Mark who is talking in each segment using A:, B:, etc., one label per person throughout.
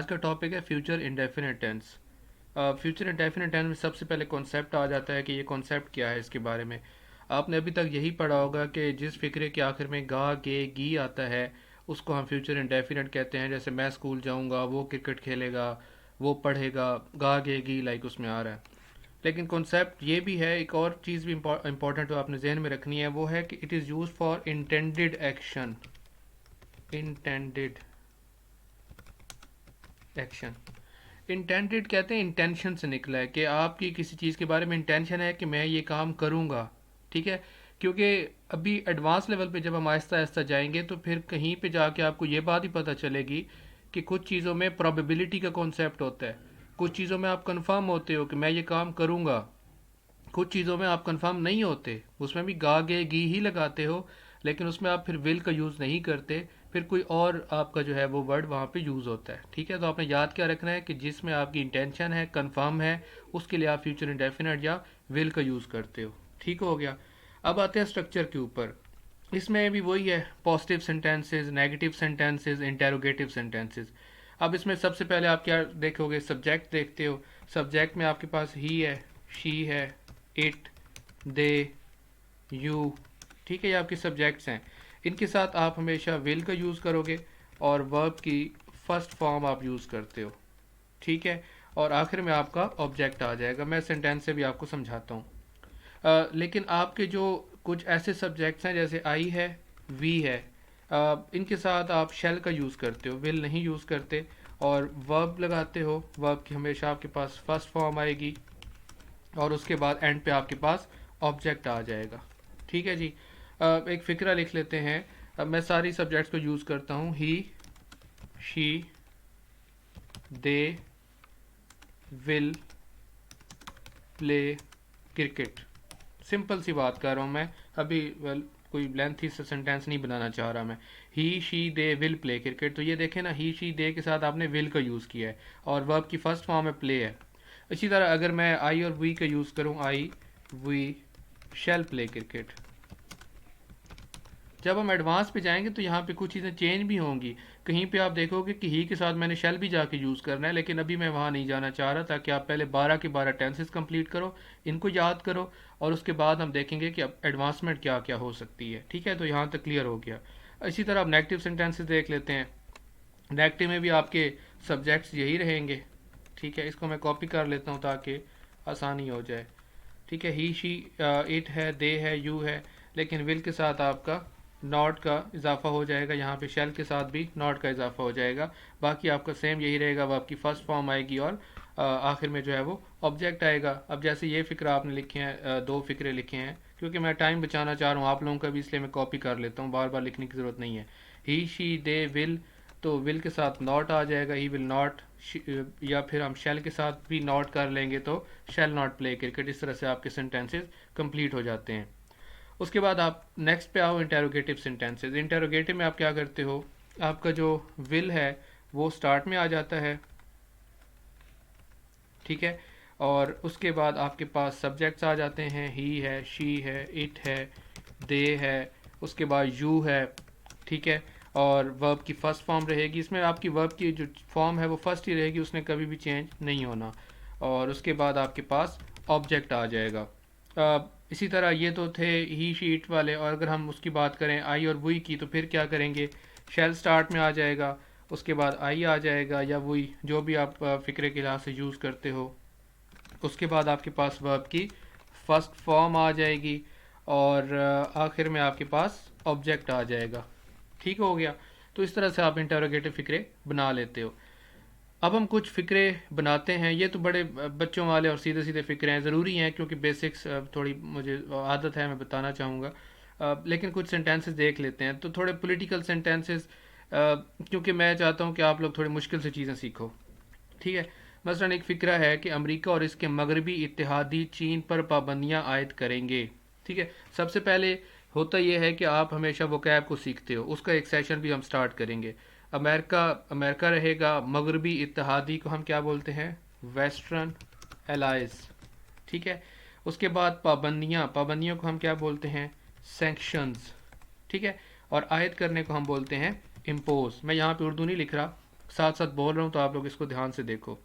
A: आज का टॉपिक है future indefinite tense. Future indefinite tense में सबसे पहले कॉन्सेप्ट आ जाता है कि ये कॉन्सेप्ट क्या है। इसके बारे में आपने अभी तक यही पढ़ा होगा कि जिस फिक्रे के आखिर में गा गे गी आता है उसको हम फ्यूचर इंडेफिनिट कहते हैं। जैसे मैं स्कूल जाऊंगा, वो क्रिकेट खेलेगा, वो पढ़ेगा, गा गे गी लाइक उसमें आ रहा है। लेकिन कॉन्सेप्ट ये भी है, एक और चीज़ भी इंपॉर्टेंट जो आपने जहन में रखनी है वो है कि it is use for intended action. Intended action, intended कहते हैं इंटेंशन से निकला है कि आपकी किसी चीज़ के बारे में इंटेंशन है कि मैं ये काम करूँगा। ठीक है, क्योंकि अभी एडवांस लेवल पे जब हम आहिस्ता आहिस्ता जाएंगे तो फिर कहीं पे जाके आपको ये बात ही पता चलेगी कि कुछ चीज़ों में प्रोबेबिलिटी का कॉन्सेप्ट होता है, कुछ चीज़ों में आप कंफर्म होते हो कि मैं ये काम करूँगा, कुछ चीज़ों में आप कंफर्म नहीं होते, उसमें भी गा गे गी ही लगाते हो, लेकिन उसमें आप फिर विल का यूज़ नहीं करते, फिर कोई और आपका जो है वो वर्ड वहाँ पे यूज़ होता है। ठीक है, तो आपने याद क्या रखना है कि जिसमें आपकी इंटेंशन है, कंफर्म है, उसके लिए आप फ्यूचर इंडेफिनिट या विल का यूज़ करते हो। ठीक हो गया। अब आते हैं स्ट्रक्चर के ऊपर। इसमें भी वही है, positive sentences, negative sentences, interrogative sentences. अब इसमें सबसे पहले आप क्या देखोगे, सब्जेक्ट देखते हो। सब्जेक्ट में आपके पास ही है, शी है, इट, दे, यू। ठीक है, ये आपके सब्जेक्ट्स हैं। इनके साथ आप हमेशा विल का यूज़ करोगे और वर्ब की फर्स्ट फॉर्म आप यूज़ करते हो। ठीक है, और आखिर में आपका ऑब्जेक्ट आ जाएगा। मैं सेंटेंस से भी आपको समझाता हूँ। लेकिन आपके जो कुछ ऐसे सब्जेक्ट्स हैं जैसे आई है, वी है, इनके साथ आप शेल का यूज़ करते हो, विल नहीं यूज़ करते, और वर्ब लगाते हो। वर्ब की हमेशा आपके पास फर्स्ट फॉर्म आएगी और उसके बाद एंड पे आपके पास ऑब्जेक्ट आ जाएगा। ठीक है जी। एक फ़िक्रा लिख लेते हैं। अब मैं सारी सब्जेक्ट्स को यूज़ करता हूँ। He, she, they, will play cricket. Simple सी बात कर रहा हूँ मैं अभी। कोई लेंथी से सेंटेंस नहीं बनाना चाह रहा मैं। He, she, they will play cricket, तो ये देखें ना, ही, शी, दे के साथ आपने विल का यूज़ किया है और वर्ब की फर्स्ट फॉर्म में प्ले है। इसी तरह अगर मैं आई और वी का यूज़ करूँ, आई वी शैल प्ले क्रिकेट। जब हम एडवांस पे जाएंगे तो यहाँ पे कुछ चीज़ें चेंज भी होंगी। कहीं पे आप देखोगे कि ही के साथ मैंने शेल भी जाके यूज़ करना है, लेकिन अभी मैं वहाँ नहीं जाना चाह रहा, ताकि आप पहले 12 के 12 टेंसेस कंप्लीट करो, इनको याद करो, और उसके बाद हम देखेंगे कि अब एडवांसमेंट क्या क्या हो सकती है। ठीक है, तो यहाँ तक क्लियर हो गया। इसी तरह आप नेगेटिव सेंटेंसेस देख लेते हैं। नेगेटिव में भी आपके सब्जेक्ट्स यही रहेंगे। ठीक है, इसको मैं कॉपी कर लेता हूँ ताकि आसानी हो जाए। ठीक है, ही, शी, इट है, दे है, यू है, लेकिन विल के साथ आपका नॉट का इजाफा हो जाएगा। यहाँ पे शेल के साथ भी नॉट का इजाफा हो जाएगा। बाकी आपका सेम यही रहेगा, वो आपकी फर्स्ट फॉर्म आएगी और आखिर में जो है वो ऑब्जेक्ट आएगा। अब जैसे ये फ़िक्रा आपने लिखे हैं, दो फ़िक्रे लिखे हैं, क्योंकि मैं टाइम बचाना चाह रहा हूँ आप लोगों का भी, इसलिए मैं कॉपी कर लेता हूँ, बार बार लिखने की ज़रूरत नहीं है। ही, शी, दे, विल, तो विल के साथ नॉट आ जाएगा, ही विल नॉट, या फिर हम शेल के साथ भी नॉट कर लेंगे तो शेल नॉट प्ले क्रिकेट। इस तरह से आपके सेंटेंसेस कंप्लीट हो जाते हैं। उसके बाद आप नेक्स्ट पे आओ, इंटेरोगेटिव सेंटेंसेस। इंटेरोगेटिव में आप क्या करते हो, आपका जो विल है वो स्टार्ट में आ जाता है। ठीक है, और उसके बाद आपके पास सब्जेक्ट्स आ जाते हैं, ही है, शी है, इट है, दे है, उसके बाद यू है। ठीक है, और वर्ब की फर्स्ट फॉर्म रहेगी। इसमें आपकी वर्ब की जो फॉर्म है वो फर्स्ट ही रहेगी, उसने कभी भी चेंज नहीं होना। और उसके बाद आपके पास ऑब्जेक्ट आ जाएगा। इसी तरह ये तो थे ही, शी, इट वाले, और अगर हम उसकी बात करें आई और वही की, तो फिर क्या करेंगे, शेल स्टार्ट में आ जाएगा, उसके बाद आई आ जाएगा या वही, जो भी आप फ़िक्रे के लिहाज से यूज़ करते हो। उसके बाद आपके पास वर्ब की फर्स्ट फॉर्म आ जाएगी और आखिर में आपके पास ऑब्जेक्ट आ जाएगा। ठीक हो गया। तो इस तरह से आप इंटरोगेटिव फ़िक्रे बना लेते हो। अब हम कुछ फ़िक्रे बनाते हैं। ये तो बड़े बच्चों वाले और सीधे सीधे फ़िक्रे हैं, ज़रूरी हैं क्योंकि बेसिक्स थोड़ी मुझे आदत है, मैं बताना चाहूँगा। लेकिन कुछ सेंटेंसेस देख लेते हैं। तो थोड़े पॉलिटिकल सेंटेंसेस, क्योंकि मैं चाहता हूँ कि आप लोग थोड़ी मुश्किल से चीज़ें सीखो। ठीक है, मसलन एक फ़िक्रा है कि अमेरिका और इसके मगरबी इत्तेहादी चीन पर पाबंदियाँ आयद करेंगे। ठीक है, सबसे पहले होता यह है कि आप हमेशा वोकैब को सीखते हो, उसका एक सेशन भी हम स्टार्ट करेंगे। अमेरिका, अमेरिका रहेगा, मगरबी इत्तेहादी को हम क्या बोलते हैं, वेस्टर्न एलाइज। ठीक है, उसके बाद पाबंदियाँ, पाबंदियों को हम क्या बोलते हैं, सैंक्शंस। ठीक है, और आयद करने को हम बोलते हैं इम्पोज। मैं यहाँ पे उर्दू नहीं लिख रहा, साथ साथ बोल रहा हूँ तो आप लोग इसको ध्यान से देखो।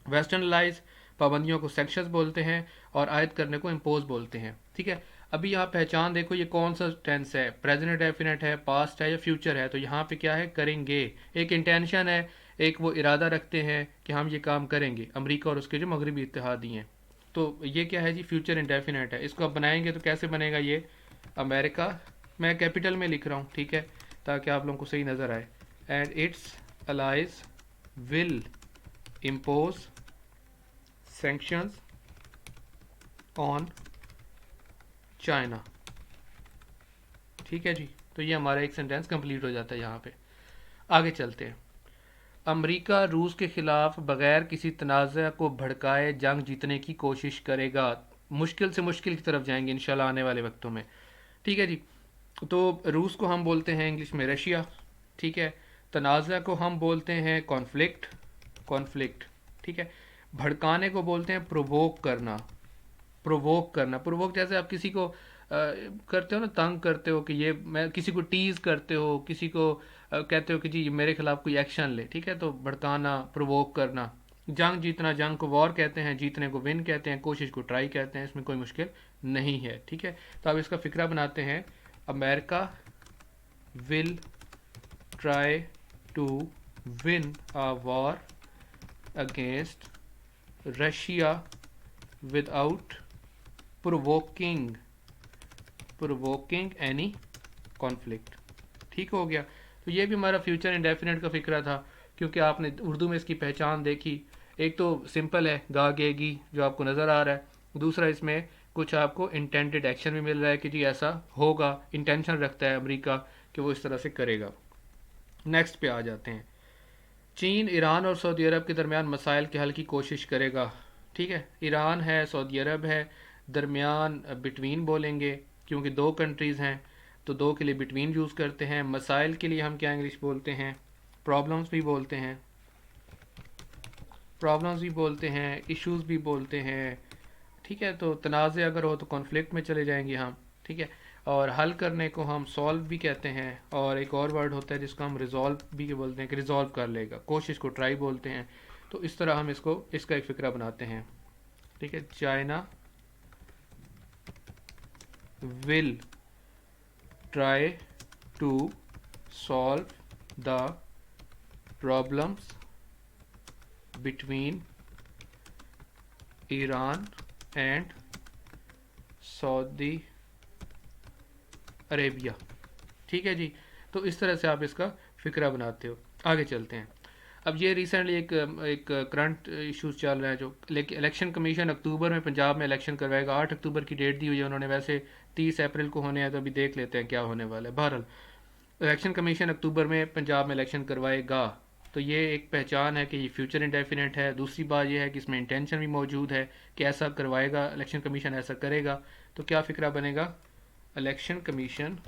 A: वेस्टर्नलाइज पाबंदियों को सेक्शंस बोलते हैं और आयद करने को इम्पोज बोलते हैं। ठीक है, अभी यहाँ पहचान देखो ये कौन सा टेंस है, प्रेजेंट डेफिनेट है, पास्ट है या फ्यूचर है। तो यहाँ पे क्या है, करेंगे, एक इंटेंशन है, एक वो इरादा रखते हैं कि हम ये काम करेंगे, अमेरिका और उसके जो मगरबी इत्तेहादी हैं। तो ये क्या है जी, फ्यूचर इंडेफिनेट है। इसको आप बनाएंगे तो कैसे बनेगा ये, अमेरिका, मैं कैपिटल में लिख रहा हूँ, ठीक है, ताकि आप लोगों को सही नज़र आए, and its allies will impose sanctions on China. ठीक है जी, तो ये हमारा एक सेंटेंस कंप्लीट हो जाता है। यहाँ पे आगे चलते हैं। अमेरिका रूस के खिलाफ बगैर किसी तनाज़ा को भड़काए जंग जीतने की कोशिश करेगा। मुश्किल से मुश्किल की तरफ जाएंगे इंशाल्लाह आने वाले वक्तों में। ठीक है जी, तो रूस को हम बोलते हैं इंग्लिश में रशिया। ठीक है, तनाज़ा को हम बोलते हैं कॉन्फ्लिक्ट, कॉन्फ्लिक्ट। ठीक है, भड़काने को बोलते हैं प्रोवोक करना, प्रोवोक करना। प्रोवोक जैसे आप किसी को करते हो ना, तंग करते हो कि ये, मैं किसी को टीज करते हो, किसी को कहते हो कि जी मेरे खिलाफ कोई एक्शन ले। ठीक है, तो भड़काना, प्रोवोक करना। जंग जीतना, जंग को वॉर कहते हैं, जीतने को विन कहते हैं, कोशिश को ट्राई कहते हैं, इसमें कोई मुश्किल नहीं है। ठीक है, तो अब इसका फिक्रा बनाते हैं। America will try to win a war against Russia without provoking, provoking any conflict. ठीक हो गया, तो ये भी हमारा फ्यूचर इंडेफिनेट का फिक्रा था, क्योंकि आपने उर्दू में इसकी पहचान देखी। एक तो सिंपल है, गा गेगी जो आपको नज़र आ रहा है, दूसरा इसमें कुछ आपको इंटेंटेड एक्शन भी मिल रहा है कि जी ऐसा होगा, इंटेंशन रखता है अमेरिका कि वो इस तरह से करेगा। नेक्स्ट पे आ जाते हैं। चीन ईरान और सऊदी अरब के दरमियान मसाइल के हल की कोशिश करेगा। ठीक है, ईरान है, सऊदी अरब है, दरमियान बिटवीन बोलेंगे क्योंकि दो कंट्रीज़ हैं, तो दो के लिए बिटवीन यूज़ करते हैं। मसाइल के लिए हम क्या इंग्लिश बोलते हैं, प्रॉब्लम्स भी बोलते हैं, प्रॉब्लम्स भी बोलते हैं, इश्यूज़ भी बोलते हैं। ठीक है, तो तनाज़े अगर हो तो कॉन्फ्लिक्ट में चले जाएंगे हम। ठीक है, और हल करने को हम सॉल्व भी कहते हैं, और एक और वर्ड होता है जिसको हम रिजॉल्व भी बोलते हैं कि रिजॉल्व कर लेगा, कोशिश को ट्राई बोलते हैं। तो इस तरह हम इसका एक फ़िक्रा बनाते हैं। ठीक है, China will try to solve the problems between Iran and Saudi Arabia. ठीक है जी, तो इस तरह से आप इसका फिक्रा बनाते हो। आगे चलते हैं। अब ये रिसेंटली एक करंट इश्यूज चल रहे हैं जो, लेकिन इलेक्शन कमीशन अक्टूबर में पंजाब में इलेक्शन करवाएगा। 8 अक्टूबर की डेट दी हुई है उन्होंने, वैसे 30 अप्रैल को होने हैं, तो अभी देख लेते हैं क्या होने वाला है। बहरहाल इलेक्शन कमीशन अक्टूबर में पंजाब में इलेक्शन करवाएगा, तो ये एक पहचान है कि ये फ्यूचर इंडेफिनेट है। दूसरी बात यह है कि इसमें इंटेंशन भी मौजूद है कि ऐसा करवाएगा, इलेक्शन कमीशन ऐसा करेगा। तो क्या फिक्रा बनेगा, इलेक्शन कमीशन,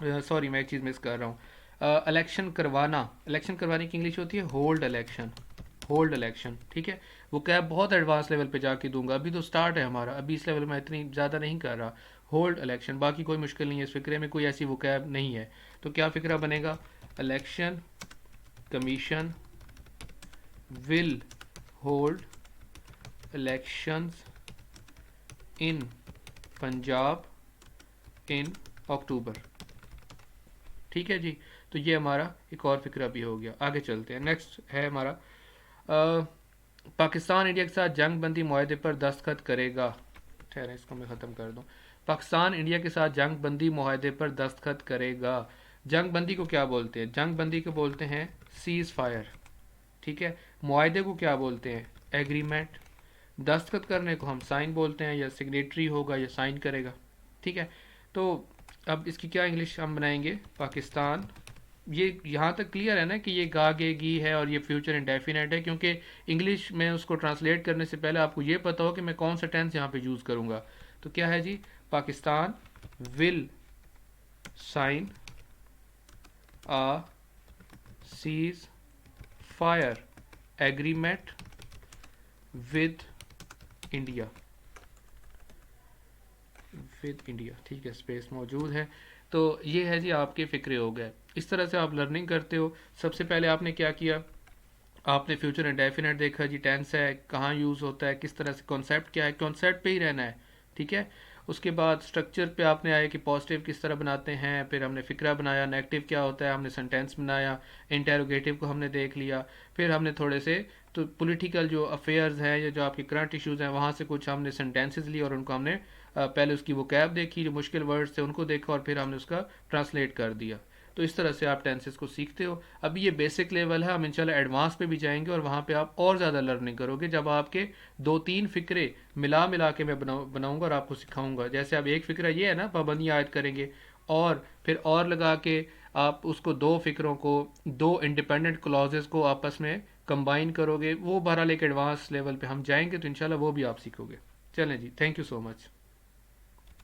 A: सॉरी मैं एक चीज़ मिस कर रहा हूँ, इलेक्शन करवाना, इलेक्शन करवाने की इंग्लिश होती है होल्ड इलेक्शन, होल्ड इलेक्शन। ठीक है, वो क्या बहुत एडवांस लेवल पे जाके दूंगा, अभी तो स्टार्ट है हमारा, अभी इस लेवल में इतनी ज़्यादा नहीं कर रहा। होल्ड इलेक्शन, बाकी कोई मुश्किल नहीं है इस फिक्रे में, कोई ऐसी वो कैब नहीं है। तो क्या फिक्रा बनेगा, election commission will hold elections in Punjab in October. ठीक है जी, तो ये हमारा एक और फिक्रा भी हो गया। आगे चलते हैं। नेक्स्ट है हमारा, पाकिस्तान इंडिया के साथ जंग बंदी मुआहदे पर दस्तखत करेगा। ठहरें, इसको मैं ख़त्म कर दूं। पाकिस्तान इंडिया के साथ जंग बंदी मुआहदे पर दस्तखत करेगा। जंग बंदी को क्या बोलते हैं, जंग बंदी को बोलते हैं सीज़ फायर। ठीक है, मुआहदे को क्या बोलते हैं, एग्रीमेंट। दस्तखत करने को हम साइन बोलते हैं, या सिग्नेटरी होगा या साइन करेगा। ठीक है, तो अब इसकी क्या इंग्लिश हम बनाएंगे, पाकिस्तान, ये यहाँ तक क्लियर है ना कि ये गागेगी है और ये फ्यूचर इंडेफिनेट है, क्योंकि इंग्लिश में उसको ट्रांसलेट करने से पहले आपको ये पता हो कि मैं कौन सा टेंस यहाँ पे यूज़ करूँगा। तो क्या है जी, Pakistan will sign a cease fire agreement with India, with India. ठीक है, स्पेस मौजूद है। तो ये है जी आपके फ़िक्रे हो गए। इस तरह से आप लर्निंग करते हो। सबसे पहले आपने क्या किया, आपने फ्यूचर इंडेफिनेट देखा जी, टेंस है, कहाँ यूज़ होता है, किस तरह से, कॉन्सेप्ट क्या है, कॉन्सेप्ट पे ही रहना है, ठीक है। उसके बाद स्ट्रक्चर पे आपने आए कि पॉजिटिव किस तरह बनाते हैं, फिर हमने फिक्रा बनाया, नेगेटिव क्या होता है, हमने सेंटेंस बनाया, इंटेरोगेटिव को हमने देख लिया, फिर हमने थोड़े से तो पॉलिटिकल जो अफेयर्स हैं या जो आपके करंट इश्यूज हैं वहाँ से कुछ हमने सेंटेंसेस लिए और उनको हमने पहले उसकी वो कैब देखी, जो मुश्किल वर्ड्स थे उनको देखा और फिर हमने उसका ट्रांसलेट कर दिया। तो इस तरह से आप टेंसेस को सीखते हो। अभी ये बेसिक लेवल है, हम इंशाल्लाह एडवांस पे भी जाएंगे और वहाँ पे आप और ज़्यादा लर्निंग करोगे जब आपके दो तीन फ़िक्रे मिला मिला के मैं बनाऊंगा और आपको सिखाऊंगा। जैसे अब एक फ़िक्रा ये है ना, पाबंदी आयद करेंगे, और फिर और लगा के आप उसको दो फ़िक्रों को, दो इंडिपेंडेंट क्लॉजेस को आपस में कंबाइन करोगे, वो बहरहाल एक एडवांस लेवल पे हम जाएंगे तो इंशाल्लाह वो भी आप सीखोगे। चलें जी, थैंक यू सो मच।